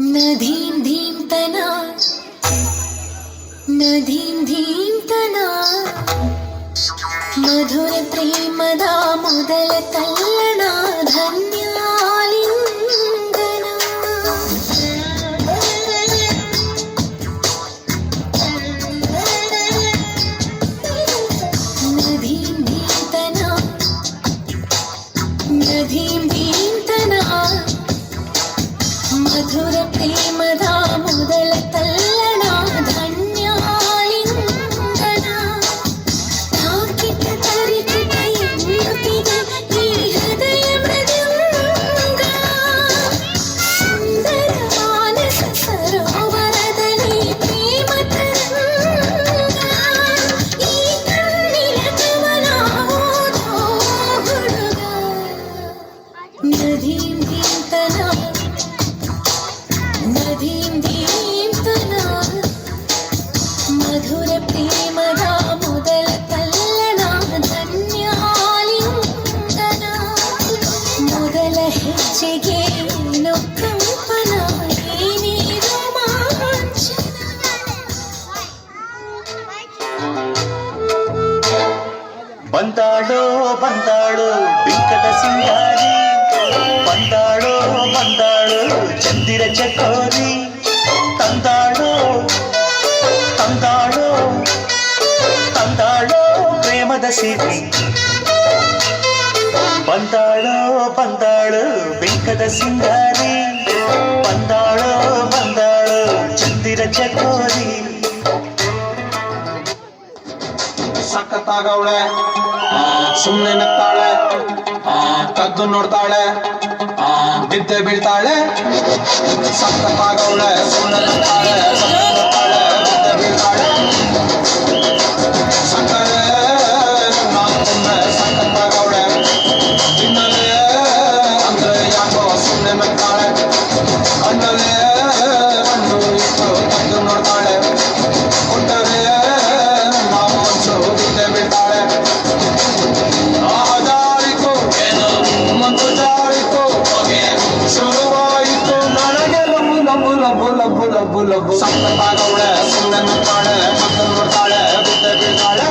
ನದೀಂ ಧೀಂ ತನ ನದೀಂ ಧೀಂ ತನ ಮಧುರ ಪ್ರೇಮದ ಮೊದಲ ತಲ್ಲಣ ಧನ್ಯಾಲಿಂಗನ ನದೀಂ ಧೀಂ ತನ ನದೀಂ ಧೀಂ ತನ ಮಧುರ ಪ್ರೇಮದ ಮೊದಲ ತಲ್ಲಣ ಧನ್ಯಾಲಿಂಗನ ತಾಕಿತ ತರಿಕಿತ ಎನ್ನುತ್ತಿದೆ ಈ ಹೃದಯ ಮೃದಂಗ ಸುಂದರ ಮಾನಸ ಸರೋವರದಲ್ಲಿ ಪ್ರೇಮ ತರಂಗ ಈ ಕಣ್ಣಿನ ಕವನ ಓದೋ ಹುಡುಗ ನದೀಂ ಧೀಂ ತನ ನದೀಂ ಧೀಂ ತನ ಮಧುರ ಪ್ರೇಮದ ಮೊದಲ ತಲ್ಲಣ ಧನ್ಯಾಲಿಂಗನ ಮೊದಲ ಹೆಜ್ಜೆಗೆ ಕಂಪನ ಏನೇ ರೋಮಾಂಚನ ಬಂದಾಳೋ ಬಂದಾಳು ಬಿಂಕದ ಸಿಂಗಾರಿ ಬಂದಾಳೋ ಬಂದಾಳು ಚಂದಿರ ಚಕೋರಿ ತಂದಾಳೋ ತಂದಾಳೋ ತಂದಾಳೋ ಪ್ರೇಮದ ಸಿರಿ ಬಂದಾಳೋ ಬಂದಾಳು ಬಿಂಕದ ಸಿಂಗಾರಿ ಬಂದಾಳೋ ಬಂದಾಳು ಚಂದಿರ ಚಕೋರಿ ಸಖತ್ತಾಗವಳೆ ಸುಮ್ಮನೆ ನಗ್ತಾಳೆ ಕದ್ದು ನೋಡ್ತಾಳೆ ಬಿದ್ದೆ ಬೀಳ್ತಾಳೆ ಸಖತ್ತಾಗವಳೆ ಸುಮ್ಮನೆ ನಗ್ತಾಳೆ ಕದ್ದು ನೋಡ್ತಾಳೆ ಬಿದ್ದೆ ಬೀಳ್ತಾಳೆ ಸಕ್ಕರೆ ಸುಮ್ಮನೆ ಸಖತ್ತಾಗವಳೆ ತಿನ್ನಲೆ ಅಂದ್ರೆ ಯಾಕೋ ಸುಮ್ಮನೆ ನಗ್ತಾಳೆ ಕಣ್ಣಲ್ಲೇ ಕಣ್ಣು ಇಟ್ಟು ಕದ್ದು ನೋಡ್ತಾಳೆ ಕೊಟ್ಟರೆ ಬಿಡ್ತಾಳೆ ಆದಾರಿತು ಮತ್ತು ಜಾರಿತು ಶುರುವಾಯಿತು ನನಗೆ ಲಬು ಲಬು ಲಬು ಲಬು ಲಬು ಲಬು ಸಕ್ಕತ್ತಾಗವಳೆ ಸುಮ್ಮನೆ ನೋಡ್ತಾಳೆ ಮತ್ತು ನೋಡ್ತಾಳೆ ಬಿದ್ದೆ ಬೀಳ್ತಾಳೆ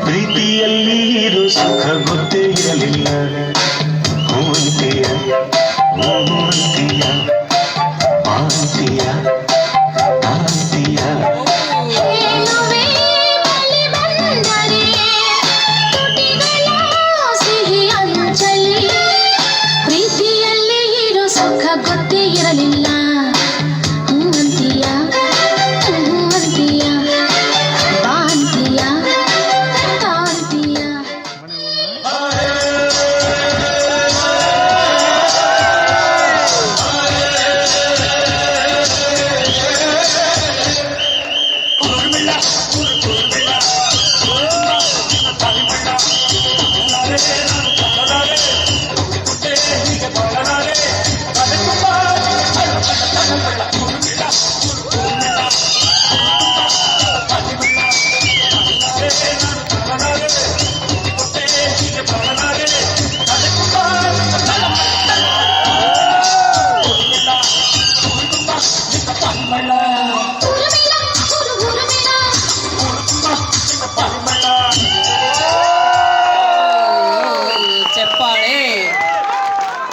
ಪ್ರೀತಿಯಲ್ಲಿ ಇರು ಸುಖ ಗೊತ್ತೇ ಇರಲಿಲ್ಲ ಹೂವಂತೆಯ ಹೂವಂತೆಯ ಆಂತಿಯ ಆಂತಿಯ ಹೇಳುವೆ ಮಳೆ ಬಂದರೆ ತುಟಿಗಳ ಸಿಹಿ ಅಂಚಲಿ ಪ್ರೀತಿಯಲ್ಲಿ ಇರೋ ಸುಖ ಗೊತ್ತೇ ಇರಲಿಲ್ಲ ಹೂವಂತಿಯ ಹೂವಂತಿಯ ಬಾಂತಿಯ ತಾಂತಿಯ ಬಣ್ಣ